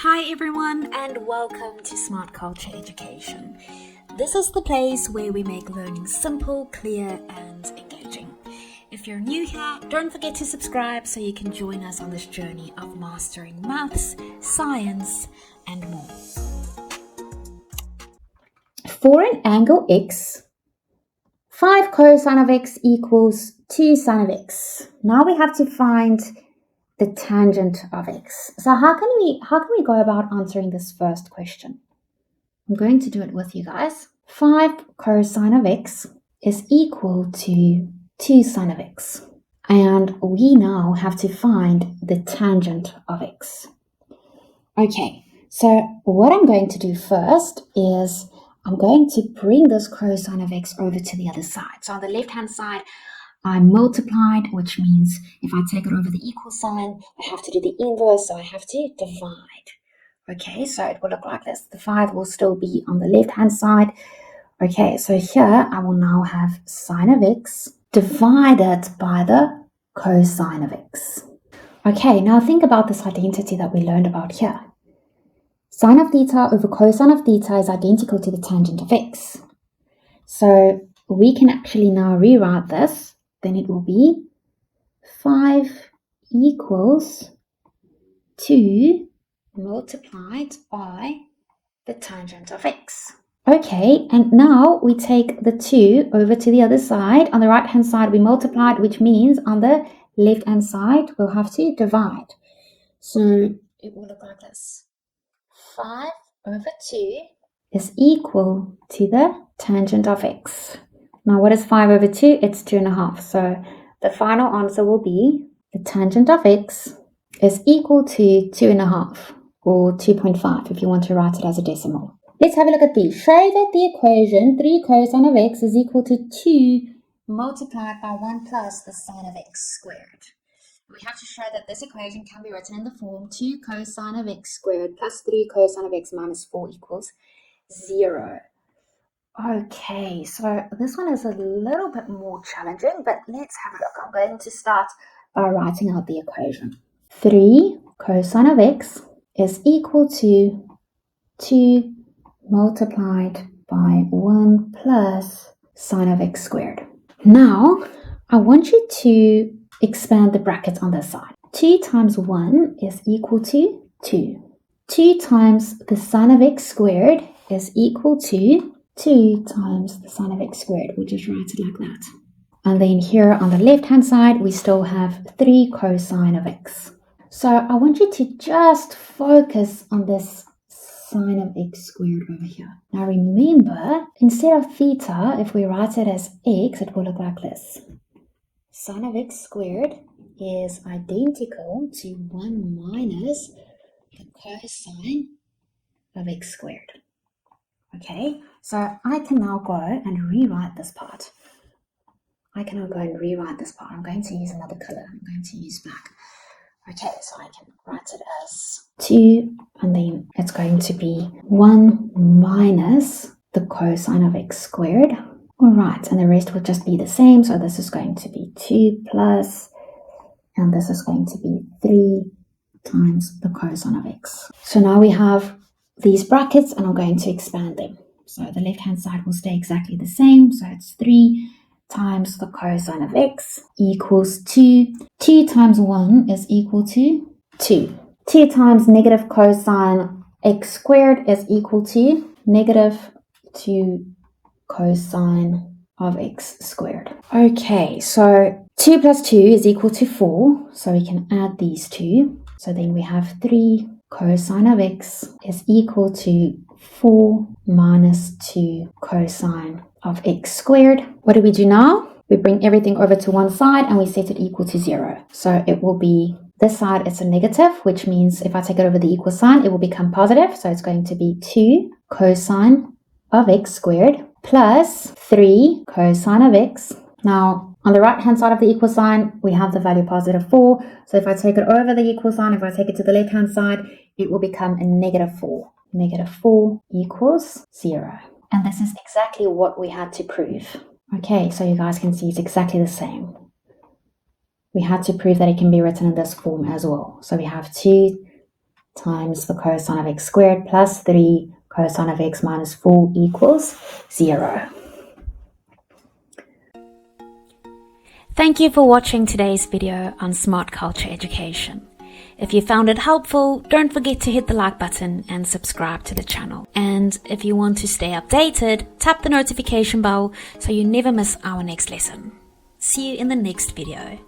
Hi everyone and welcome to Smart Culture Education. This is the place where we make learning simple, clear and engaging. If you're new here, don't forget to subscribe so you can join us on this journey of mastering maths, science and more. For an angle x, 5 cosine of x equals 2 sine of x. Now we have to find the tangent of x. So how can we go about answering this first question? I'm going to do it with you guys. 5 cosine of x is equal to 2 sine of x. And we now have to find the tangent of x. Okay, so what I'm going to do first is I'm going to bring this cosine of x over to the other side. So on the left-hand side, I multiplied, which means if I take it over the equal sign, I have to do the inverse, so I have to divide. Okay, so it will look like this. The 5 will still be on the left-hand side. Okay, so here I will now have sine of x divided by the cosine of x. Okay, now think about this identity that we learned about here. Sine of theta over cosine of theta is identical to the tangent of x. So we can actually now rewrite this. Then it will be 5 equals 2 multiplied by the tangent of x. Okay, and now we take the 2 over to the other side. On the right-hand side, we multiplied, which means on the left-hand side, we'll have to divide. So it will look like this. 5 over 2 is equal to the tangent of x. Now, what is 5 over 2? It's 2.5. So the final answer will be the tangent of x is equal to 2.5 or 2.5 if you want to write it as a decimal. Let's have a look at these. Show that the equation 3 cosine of x is equal to 2 multiplied by 1 plus the sine of x squared. We have to show that this equation can be written in the form 2 cosine of x squared plus 3 cosine of x minus 4 equals 0. Okay, so this one is a little bit more challenging, but let's have a look. I'm going to start by writing out the equation. 3 cosine of x is equal to 2 multiplied by 1 plus sine of x squared. Now, I want you to expand the brackets on this side. 2 times 1 is equal to 2. 2 times the sine of x squared is equal to 2 times the sine of x squared. We'll just write it like that. And then here on the left-hand side, we still have 3 cosine of x. So I want you to just focus on this sine of x squared over here. Now remember, instead of theta, if we write it as x, it will look like this. Sine of x squared is identical to 1 minus the cosine of x squared. Okay, so I can now go and rewrite this part. I'm going to use another color. I'm going to use black. Okay, so I can write it as 2, and then it's going to be 1 minus the cosine of x squared. All right, and the rest will just be the same. So this is going to be 2 plus, and this is going to be 3 times the cosine of x. So now we have these brackets, and I'm going to expand them. So the left-hand side will stay exactly the same. So it's 3 times the cosine of x equals 2. 2 times 1 is equal to 2. 2 times negative cosine x squared is equal to negative 2 cosine of x squared. Okay, so 2 plus 2 is equal to 4. So we can add these two. So then we have 3 cosine of x is equal to 4 minus 2 cosine of x squared. What do we do now? We bring everything over to one side and we set it equal to 0. So it will be, this side it's a negative, which means if I take it over the equal sign, it will become positive. So it's going to be 2 cosine of x squared plus 3 cosine of x. Now, on the right-hand side of the equal sign, we have the value positive 4. So if I take it over the equal sign, if I take it to the left-hand side, it will become a negative 4. Negative 4 equals 0. And this is exactly what we had to prove. Okay, so you guys can see it's exactly the same. We had to prove that it can be written in this form as well. So we have 2 times the cosine of x squared plus 3 cosine of x minus 4 equals 0. Thank you for watching today's video on Smart Culture Education. If you found it helpful, don't forget to hit the like button and subscribe to the channel. And if you want to stay updated, tap the notification bell so you never miss our next lesson. See you in the next video.